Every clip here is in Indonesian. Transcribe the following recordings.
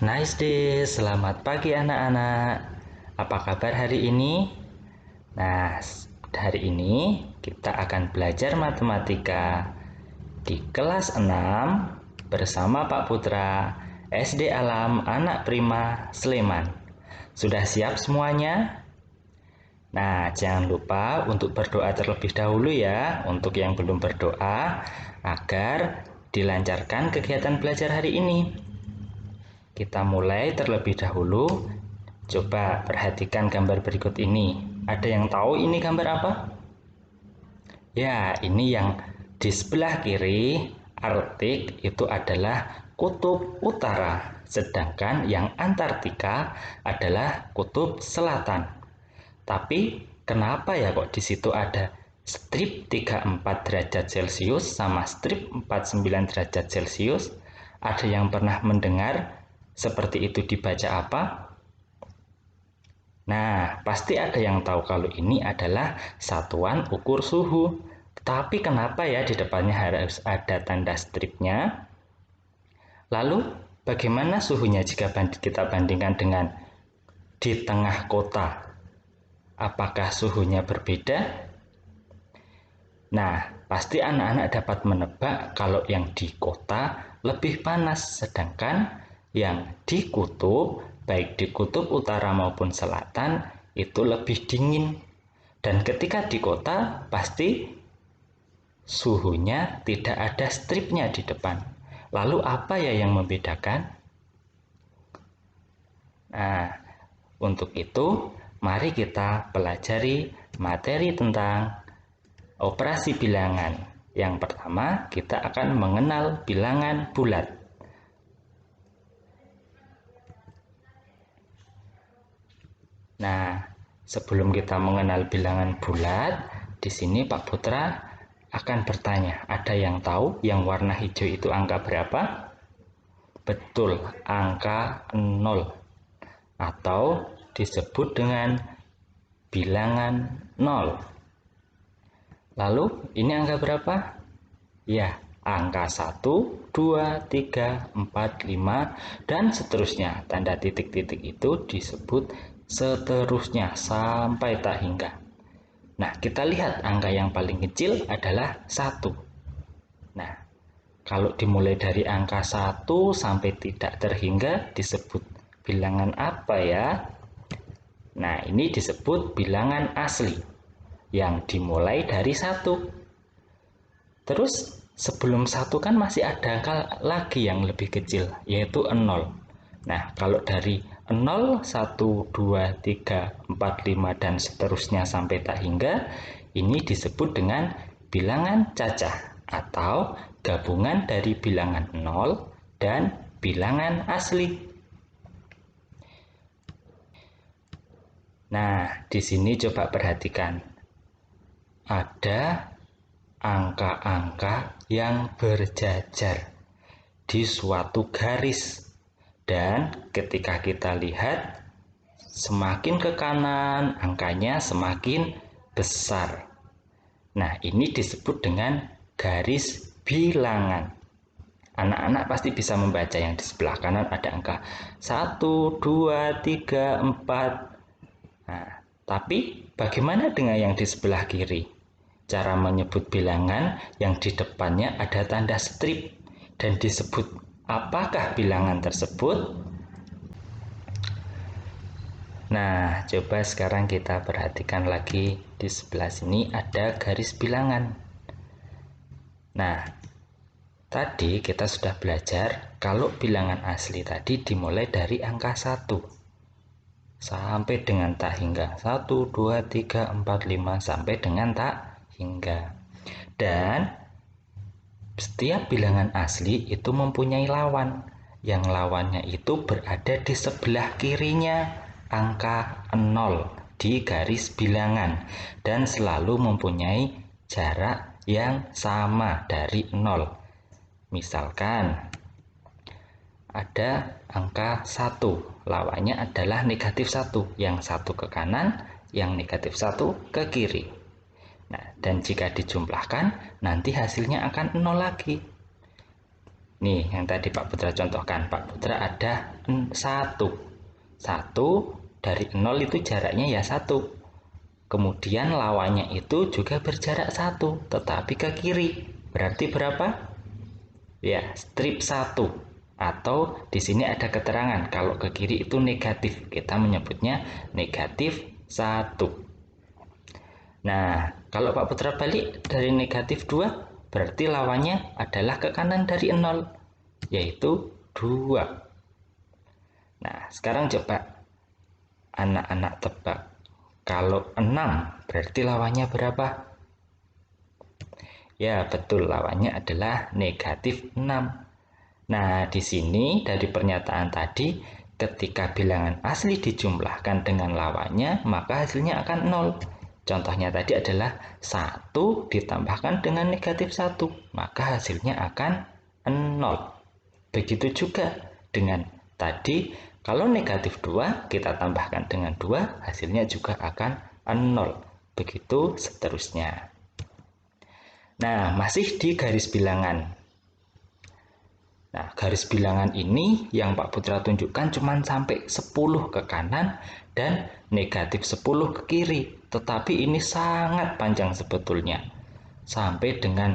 Nice day, selamat pagi anak-anak. Apa kabar hari ini? Nah, hari ini kita akan belajar matematika di kelas 6 bersama Pak Putra, SD Alam Anak Prima Sleman. Sudah siap semuanya? Nah, jangan lupa untuk berdoa terlebih dahulu ya, untuk yang belum berdoa, agar dilancarkan kegiatan belajar hari ini. Kita mulai terlebih dahulu. Coba perhatikan gambar berikut ini. Ada yang tahu ini gambar apa? Ya, ini yang di sebelah kiri, Arktik itu adalah kutub utara, sedangkan yang Antartika adalah kutub selatan. Tapi kenapa ya kok di situ ada strip 34 derajat Celcius sama strip 49 derajat Celcius? Ada yang pernah mendengar seperti itu dibaca apa? Nah, pasti ada yang tahu kalau ini adalah satuan ukur suhu. Tapi kenapa ya di depannya harus ada tanda stripnya? Lalu, bagaimana suhunya jika kita bandingkan dengan di tengah kota? Apakah suhunya berbeda? Nah, pasti anak-anak dapat menebak kalau yang di kota lebih panas, sedangkan yang di kutub, baik di kutub utara maupun selatan, itu lebih dingin. Dan ketika di kota, pasti suhunya tidak ada stripnya di depan. Lalu apa ya yang membedakan? Nah, untuk itu, mari kita pelajari materi tentang operasi bilangan. Yang pertama, kita akan mengenal bilangan bulat. Nah, sebelum kita mengenal bilangan bulat, di sini Pak Putra akan bertanya, ada yang tahu yang warna hijau itu angka berapa? Betul, angka 0 atau disebut dengan bilangan 0. Lalu, ini angka berapa? Ya, angka 1, 2, 3, 4, 5, dan seterusnya. Tanda titik-titik itu disebut seterusnya sampai tak hingga. Nah, kita lihat angka yang paling kecil adalah 1. Nah, kalau dimulai dari angka 1 sampai tidak terhingga disebut bilangan apa ya? Nah, ini disebut bilangan asli yang dimulai dari 1. Terus sebelum 1 kan masih ada angka lagi yang lebih kecil, yaitu 0. Nah, kalau dari 0, 1, 2, 3, 4, 5, dan seterusnya sampai tak hingga, ini disebut dengan bilangan cacah atau gabungan dari bilangan 0 dan bilangan asli. Nah, di sini coba perhatikan. Ada angka-angka yang berjajar di suatu garis. Dan ketika kita lihat, semakin ke kanan angkanya semakin besar. Nah, ini disebut dengan garis bilangan. Anak-anak pasti bisa membaca yang di sebelah kanan ada angka 1, 2, 3, 4. Nah, tapi bagaimana dengan yang di sebelah kiri? Cara menyebut bilangan yang di depannya ada tanda strip dan disebut apakah bilangan tersebut? Nah, coba sekarang kita perhatikan lagi di sebelah sini ada garis bilangan. Nah, tadi kita sudah belajar kalau bilangan asli tadi dimulai dari angka 1 sampai dengan tak hingga. 1, 2, 3, 4, 5 sampai dengan tak hingga. Dan setiap bilangan asli itu mempunyai lawan. Yang lawannya itu berada di sebelah kirinya angka 0 di garis bilangan dan selalu mempunyai jarak yang sama dari 0. Misalkan ada angka 1, lawannya adalah negatif 1, yang 1 ke kanan, yang negatif 1 ke kiri. Nah, dan jika dijumlahkan, nanti hasilnya akan 0 lagi. Nih, yang tadi Pak Putra contohkan. Pak Putra ada 1. 1 dari 0 itu jaraknya ya 1. Kemudian lawannya itu juga berjarak 1, tetapi ke kiri. Berarti berapa? Ya, strip 1. Atau di sini ada keterangan kalau ke kiri itu negatif. Kita menyebutnya negatif 1. Nah, kalau Pak Putra balik dari negatif 2, berarti lawannya adalah ke kanan dari 0, yaitu 2. Nah, sekarang coba anak-anak tebak. Kalau 6, berarti lawannya berapa? Ya, betul, lawannya adalah negatif 6. Nah, di sini dari pernyataan tadi, ketika bilangan asli dijumlahkan dengan lawannya, maka hasilnya akan 0. Contohnya tadi adalah 1 ditambahkan dengan negatif 1, maka hasilnya akan 0. Begitu juga dengan tadi, kalau negatif 2 kita tambahkan dengan 2, hasilnya juga akan 0. Begitu seterusnya. Nah, masih di garis bilangan. Nah, garis bilangan ini yang Pak Putra tunjukkan cuma sampai 10 ke kanan dan negatif 10 ke kiri. Tetapi ini sangat panjang sebetulnya. Sampai dengan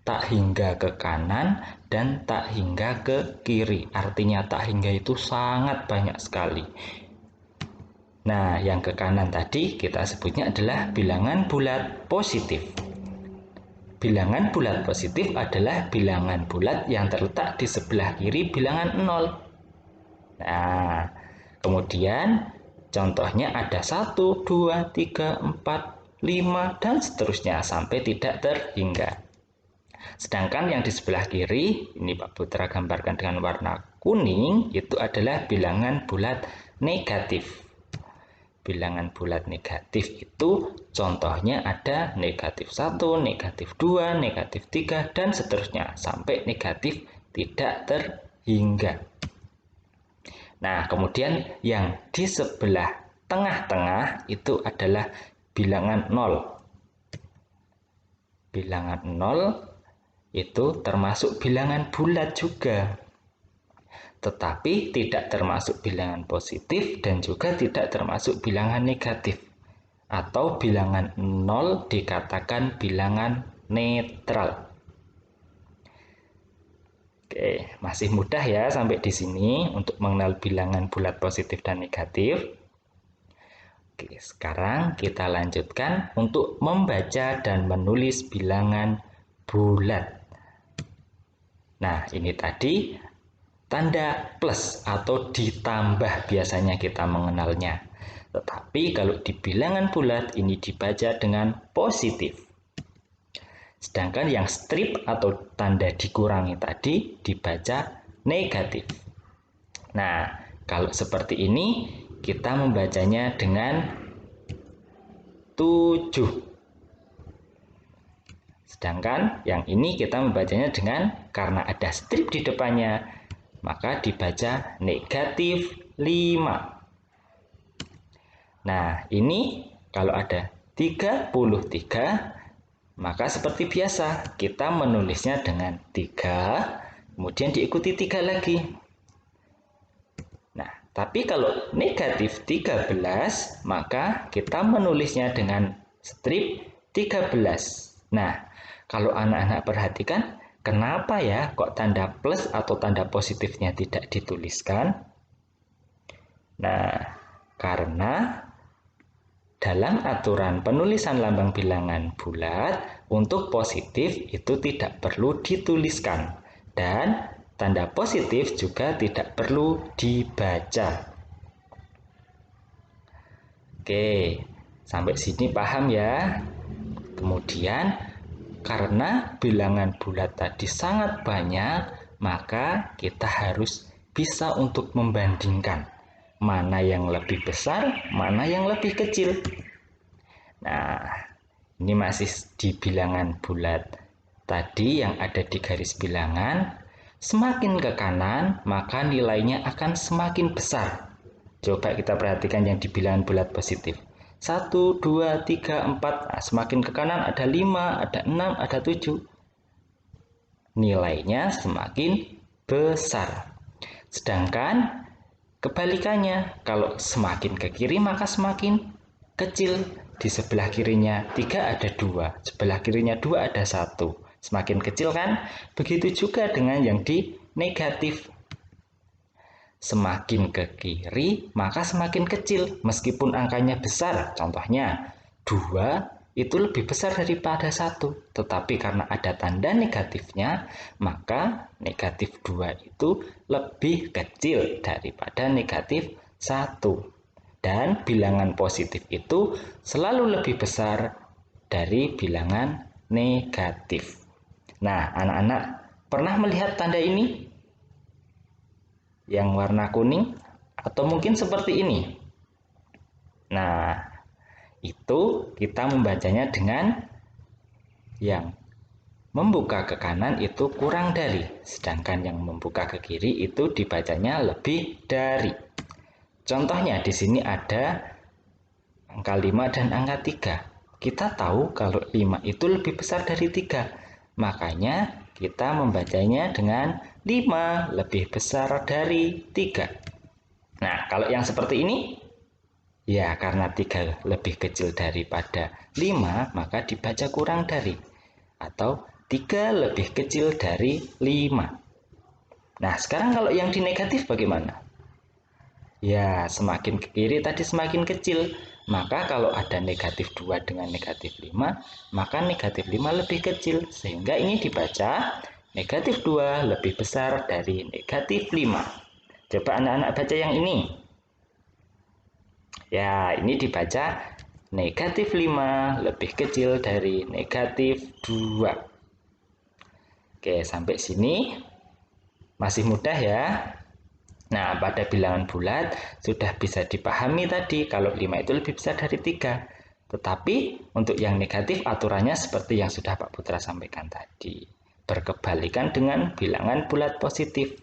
tak hingga ke kanan dan tak hingga ke kiri. Artinya tak hingga itu sangat banyak sekali. Nah, yang ke kanan tadi kita sebutnya adalah bilangan bulat positif. Bilangan bulat positif adalah bilangan bulat yang terletak di sebelah kiri bilangan 0. Nah, kemudian contohnya ada 1, 2, 3, 4, 5, dan seterusnya sampai tidak terhingga. Sedangkan yang di sebelah kiri, ini Pak Putra gambarkan dengan warna kuning, itu adalah bilangan bulat negatif. Bilangan bulat negatif itu contohnya ada negatif 1, negatif 2, negatif 3, dan seterusnya sampai negatif tidak terhingga. Nah, kemudian yang di sebelah tengah-tengah itu adalah bilangan 0. Bilangan 0 itu termasuk bilangan bulat juga. Tetapi tidak termasuk bilangan positif dan juga tidak termasuk bilangan negatif. Atau bilangan 0 dikatakan bilangan netral. Oke, masih mudah ya sampai di sini untuk mengenal bilangan bulat positif dan negatif. Oke, sekarang kita lanjutkan untuk membaca dan menulis bilangan bulat. Nah, ini tadi tanda plus atau ditambah biasanya kita mengenalnya. Tetapi kalau di bilangan bulat ini dibaca dengan positif. Sedangkan yang strip atau tanda dikurangi tadi dibaca negatif. Nah, kalau seperti ini kita membacanya dengan 7. Sedangkan yang ini kita membacanya dengan, karena ada strip di depannya, maka dibaca negatif 5. Nah, ini kalau ada 33, maka seperti biasa, kita menulisnya dengan 3, kemudian diikuti 3 lagi. Nah, tapi kalau negatif 13, maka kita menulisnya dengan strip 13. Nah, kalau anak-anak perhatikan, kenapa ya kok tanda plus atau tanda positifnya tidak dituliskan? Nah, karena dalam aturan penulisan lambang bilangan bulat, untuk positif itu tidak perlu dituliskan. Dan tanda positif juga tidak perlu dibaca. Oke, sampai sini paham ya? Kemudian, karena bilangan bulat tadi sangat banyak, maka kita harus bisa untuk membandingkan mana yang lebih besar, mana yang lebih kecil. Nah, ini masih di bilangan bulat tadi yang ada di garis bilangan. Semakin ke kanan, maka nilainya akan semakin besar. Coba kita perhatikan yang di bilangan bulat positif. 1, 2, 3, 4. Nah, semakin ke kanan ada 5, ada 6, ada 7. nilainya semakin besar. Sedangkan kebalikannya, kalau semakin ke kiri maka semakin kecil. Di sebelah kirinya 3 ada 2, sebelah kirinya 2 ada 1. Semakin kecil kan? Begitu juga dengan yang di negatif. Semakin ke kiri maka semakin kecil meskipun angkanya besar. Contohnya 2 itu lebih besar daripada 1. Tetapi karena ada tanda negatifnya, maka negatif 2 itu lebih kecil daripada negatif 1. Dan bilangan positif itu selalu lebih besar dari bilangan negatif. Nah, anak-anak pernah melihat tanda ini? Yang warna kuning? Atau mungkin seperti ini? Nah, itu kita membacanya dengan yang membuka ke kanan itu kurang dari, sedangkan yang membuka ke kiri itu dibacanya lebih dari. Contohnya di sini ada angka 5 dan angka 3. Kita tahu kalau 5 itu lebih besar dari 3. Makanya kita membacanya dengan 5 lebih besar dari 3. Nah, kalau yang seperti ini, ya karena 3 lebih kecil daripada 5, maka dibaca kurang dari. Atau 3 lebih kecil dari 5. Nah, sekarang kalau yang di negatif bagaimana? Ya, semakin ke kiri tadi semakin kecil. Maka kalau ada negatif 2 dengan negatif 5, maka negatif 5 lebih kecil. Sehingga ini dibaca negatif 2 lebih besar dari negatif 5. Coba anak-anak baca yang ini. Ya, ini dibaca negatif 5 lebih kecil dari negatif 2. Oke, sampai sini masih mudah ya. Nah, pada bilangan bulat sudah bisa dipahami tadi kalau 5 itu lebih besar dari 3. Tetapi untuk yang negatif aturannya seperti yang sudah Pak Putra sampaikan tadi. Berkebalikan dengan bilangan bulat positif.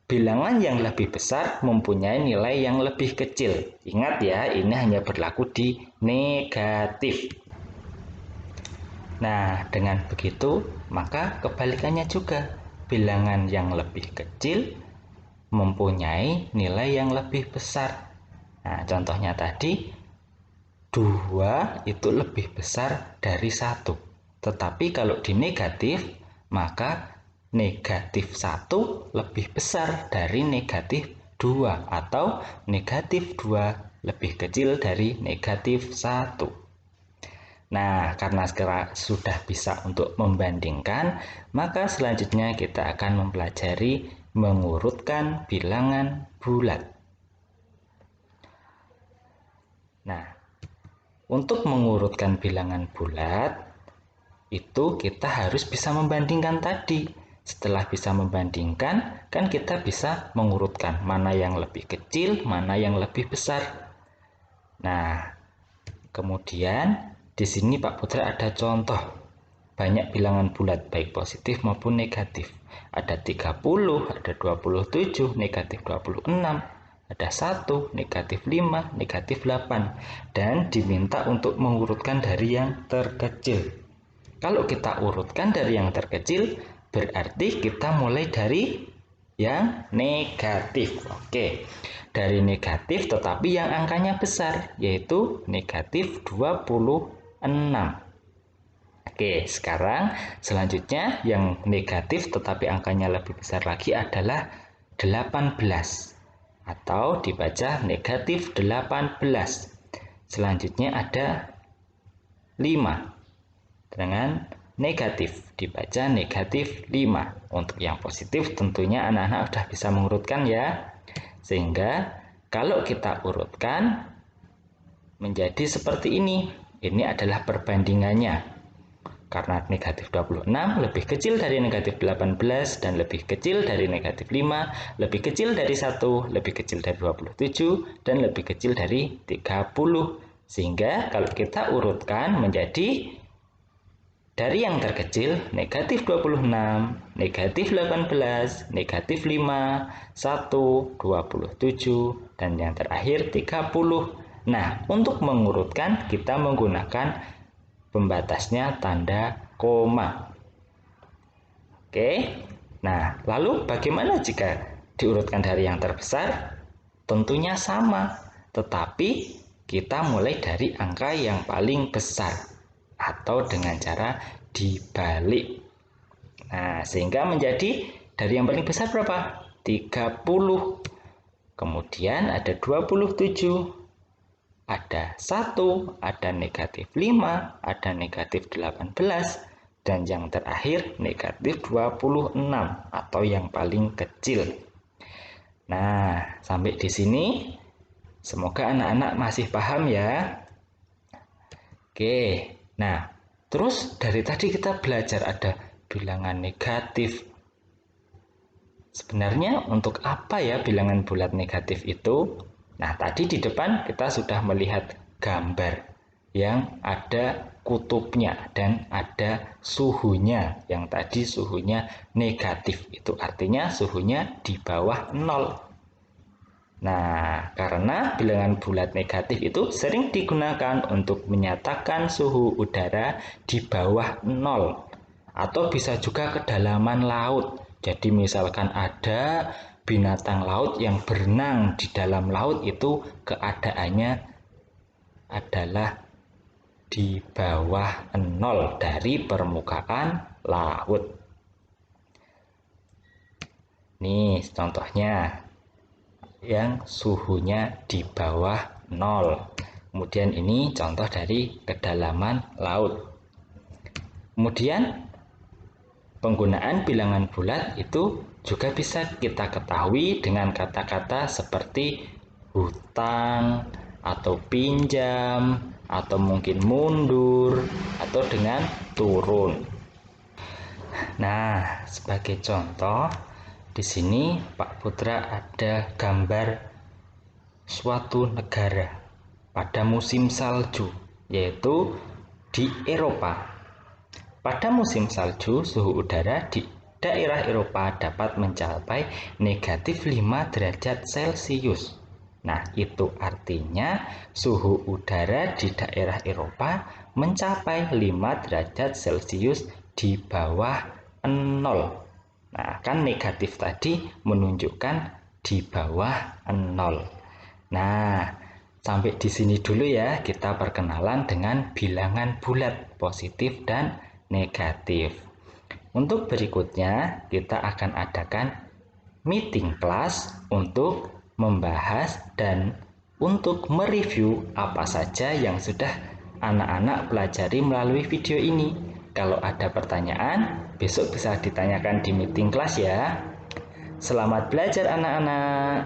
Bilangan yang lebih besar mempunyai nilai yang lebih kecil. Ingat ya, ini hanya berlaku di negatif. Nah, dengan begitu, maka kebalikannya juga. Bilangan yang lebih kecil mempunyai nilai yang lebih besar. Nah, contohnya tadi 2 itu lebih besar dari 1. Tetapi kalau di negatif, maka negatif 1 lebih besar dari negatif 2 atau negatif 2 lebih kecil dari negatif 1. Nah, karena sekarang sudah bisa untuk membandingkan, maka selanjutnya kita akan mempelajari mengurutkan bilangan bulat. Nah, untuk mengurutkan bilangan bulat, itu kita harus bisa membandingkan tadi. Setelah bisa membandingkan, kan kita bisa mengurutkan mana yang lebih kecil, mana yang lebih besar. Nah, kemudian di sini Pak Putra ada contoh banyak bilangan bulat baik positif maupun negatif. Ada 30, ada 27, negatif 26, ada 1, negatif 5, negatif 8. Dan diminta untuk mengurutkan dari yang terkecil. Kalau kita urutkan dari yang terkecil, berarti kita mulai dari yang negatif. Oke, dari negatif tetapi yang angkanya besar, yaitu negatif 26. Oke, sekarang selanjutnya yang negatif tetapi angkanya lebih besar lagi adalah 18 atau dibaca negatif 18. Selanjutnya ada 5 dengan negatif, dibaca negatif 5. Untuk yang positif tentunya anak-anak sudah bisa mengurutkan ya. Sehingga kalau kita urutkan menjadi seperti ini. Ini adalah perbandingannya. Karena negatif 26 lebih kecil dari negatif 18 dan lebih kecil dari negatif 5, lebih kecil dari 1, lebih kecil dari 27, dan lebih kecil dari 30. Sehingga kalau kita urutkan menjadi dari yang terkecil negatif 26, negatif 18, negatif 5, 1, 27, dan yang terakhir 30. Nah, untuk mengurutkan kita menggunakan pembatasnya tanda koma. Oke. Nah, lalu bagaimana jika diurutkan dari yang terbesar? Tentunya sama, tetapi kita mulai dari angka yang paling besar atau dengan cara dibalik. Nah, sehingga menjadi dari yang paling besar berapa? 30. Kemudian ada 27. Ada 1, ada negatif 5, ada negatif 18, dan yang terakhir negatif 26 atau yang paling kecil. Nah, sampai di sini semoga anak-anak masih paham ya. Oke, nah terus dari tadi kita belajar ada bilangan negatif. Sebenarnya untuk apa ya bilangan bulat negatif itu? Nah, tadi di depan kita sudah melihat gambar yang ada kutubnya dan ada suhunya. Yang tadi suhunya negatif, itu artinya suhunya di bawah 0. Nah, karena bilangan bulat negatif itu sering digunakan untuk menyatakan suhu udara di bawah 0 atau bisa juga kedalaman laut. Jadi misalkan ada binatang laut yang berenang di dalam laut itu keadaannya adalah di bawah 0 dari permukaan laut. Nih contohnya yang suhunya di bawah 0. Kemudian ini contoh dari kedalaman laut. Kemudian penggunaan bilangan bulat itu juga bisa kita ketahui dengan kata-kata seperti hutang atau pinjam atau mungkin mundur atau dengan turun. Nah, sebagai contoh di sini Pak Putra ada gambar suatu negara pada musim salju, yaitu di Eropa. Pada musim salju, suhu udara di daerah Eropa dapat mencapai negatif 5 derajat Celcius. Nah, itu artinya suhu udara di daerah Eropa mencapai 5 derajat Celcius di bawah 0. Nah, kan negatif tadi menunjukkan di bawah 0. Nah, sampai di sini dulu ya kita perkenalan dengan bilangan bulat positif dan negatif. Untuk berikutnya kita akan adakan meeting kelas untuk membahas dan untuk mereview apa saja yang sudah anak-anak pelajari melalui video ini. Kalau ada pertanyaan, besok bisa ditanyakan di meeting kelas ya. Selamat belajar anak-anak.